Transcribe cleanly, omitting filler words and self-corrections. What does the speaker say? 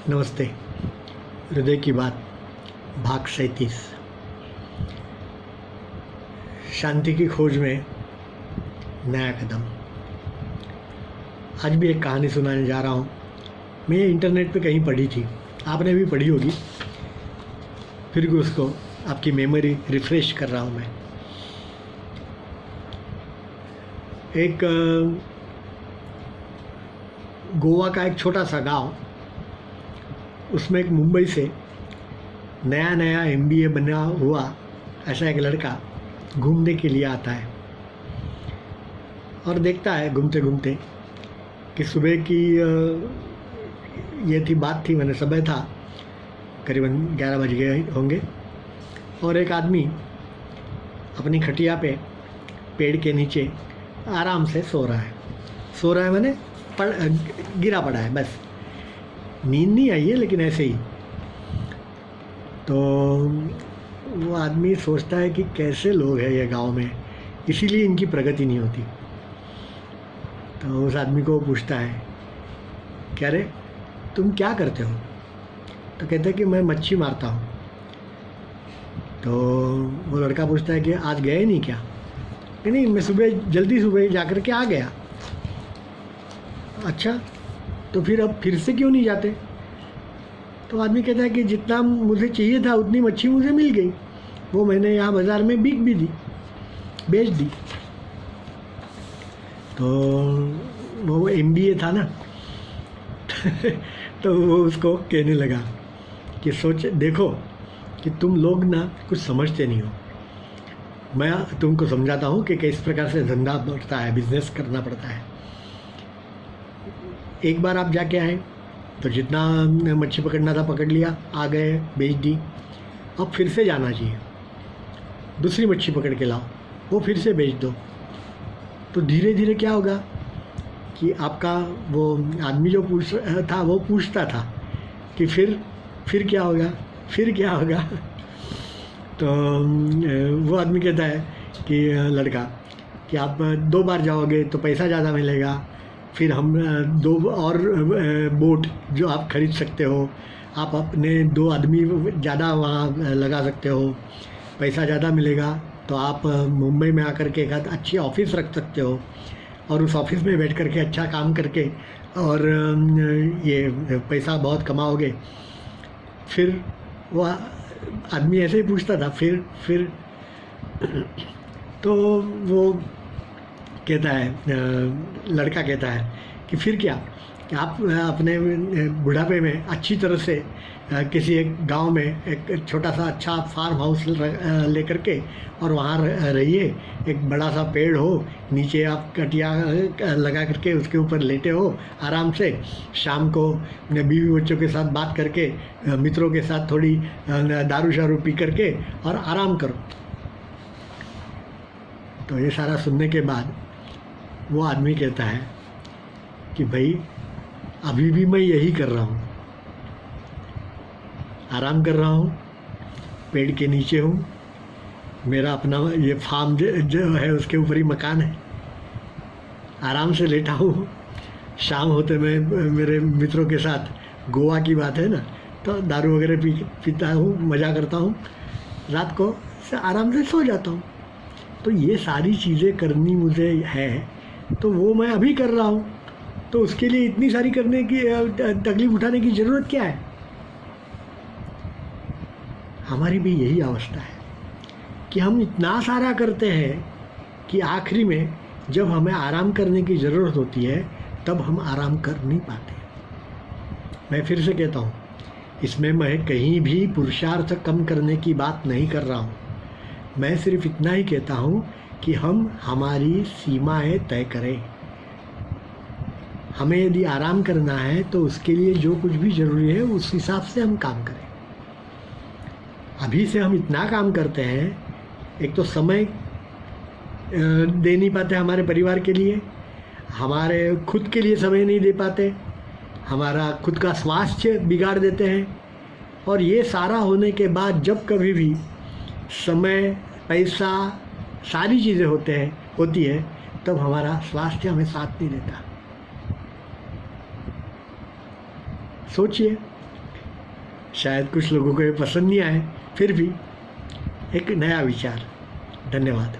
नमस्ते। हृदय की बात भाग 37। शांति की खोज में नया कदम। आज भी एक कहानी सुनाने जा रहा हूँ। मैं इंटरनेट पे कहीं पढ़ी थी, आपने भी पढ़ी होगी, फिर भी उसको आपकी मेमोरी रिफ्रेश कर रहा हूँ मैं। एक गोवा का एक छोटा सा गांव, उसमें एक मुंबई से नया एमबीए बना हुआ ऐसा एक लड़का घूमने के लिए आता है और देखता है घूमते घूमते कि सुबह की ये थी बात थी, मैंने सुबह था, करीबन 11 बज गए होंगे, और एक आदमी अपनी खटिया पे पेड़ के नीचे आराम से सो रहा है मैंने गिरा पड़ा है, बस नींद नहीं आई है लेकिन ऐसे ही। तो वो आदमी सोचता है कि कैसे लोग हैं ये गांव में, इसीलिए इनकी प्रगति नहीं होती। तो उस आदमी को पूछता है, क्या रे तुम क्या करते हो? तो कहता है कि मैं मच्छी मारता हूँ। तो वो लड़का पूछता है कि आज गए नहीं क्या? नहीं, मैं जल्दी सुबह जा कर के आ गया। अच्छा, तो फिर अब फिर से क्यों नहीं जाते? तो आदमी कहता है कि जितना मुझे चाहिए था उतनी मच्छी मुझे मिल गई, वो मैंने यहाँ बाज़ार में बेच दी। तो वो एमबीए था ना तो वो उसको कहने लगा कि देखो कि तुम लोग ना कुछ समझते नहीं हो। मैं तुमको समझाता हूँ कि किस प्रकार से धंधा बढ़ता है, बिजनेस करना पड़ता है। एक बार आप जाके आए तो जितना मच्छी पकड़ना था पकड़ लिया, आ गए, बेच दी। अब फिर से जाना चाहिए, दूसरी मच्छी पकड़ के लाओ, वो फिर से बेच दो। तो धीरे धीरे क्या होगा कि आपका वो आदमी जो पूछता था कि फिर क्या होगा तो वो आदमी कहता है कि लड़का कि आप 2 बार जाओगे तो पैसा ज़्यादा मिलेगा, फिर हम 2 और बोट जो आप खरीद सकते हो, आप अपने 2 आदमी ज़्यादा वहाँ लगा सकते हो, पैसा ज़्यादा मिलेगा। तो आप मुंबई में आकर के एक अच्छी ऑफिस रख सकते हो और उस ऑफिस में बैठ कर के अच्छा काम करके और ये पैसा बहुत कमाओगे। फिर वो आदमी ऐसे ही पूछता था, फिर तो वो कहता है, लड़का कहता है कि फिर क्या, कि आप अपने बुढ़ापे में अच्छी तरह से किसी एक गांव में एक छोटा सा अच्छा फार्म हाउस लेकर के और वहाँ रहिए। एक बड़ा सा पेड़ हो, नीचे आप कटिया लगा करके उसके ऊपर लेटे हो आराम से, शाम को बीवी बच्चों के साथ बात करके, मित्रों के साथ थोड़ी दारू शारू पी करके और आराम करो। तो ये सारा सुनने के बाद वो आदमी कहता है कि भाई अभी भी मैं यही कर रहा हूँ, आराम कर रहा हूँ, पेड़ के नीचे हूँ, मेरा अपना ये फार्म जो है उसके ऊपर ही मकान है, आराम से लेटा हूँ। शाम होते मैं मेरे मित्रों के साथ, गोवा की बात है ना, तो दारू वगैरह पीता हूँ, मज़ा करता हूँ, रात को आराम से सो जाता हूँ। तो ये सारी चीज़ें करनी मुझे है, तो वो मैं अभी कर रहा हूँ, तो उसके लिए इतनी सारी करने की तकलीफ उठाने की ज़रूरत क्या है? हमारी भी यही अवस्था है कि हम इतना सारा करते हैं कि आखिरी में जब हमें आराम करने की ज़रूरत होती है तब हम आराम कर नहीं पाते। मैं फिर से कहता हूँ, इसमें मैं कहीं भी पुरुषार्थ कम करने की बात नहीं कर रहा हूँ। मैं सिर्फ इतना ही कहता हूँ कि हम हमारी सीमाएं तय करें। हमें यदि आराम करना है तो उसके लिए जो कुछ भी ज़रूरी है उस हिसाब से हम काम करें। अभी से हम इतना काम करते हैं, एक तो समय दे नहीं पाते हमारे परिवार के लिए, हमारे खुद के लिए समय नहीं दे पाते, हमारा खुद का स्वास्थ्य बिगाड़ देते हैं। और ये सारा होने के बाद जब कभी भी समय, पैसा, सारी चीज़ें होती है तब हमारा स्वास्थ्य हमें साथ नहीं देता। सोचिए, शायद कुछ लोगों को ये पसंद नहीं आए, फिर भी एक नया विचार। धन्यवाद।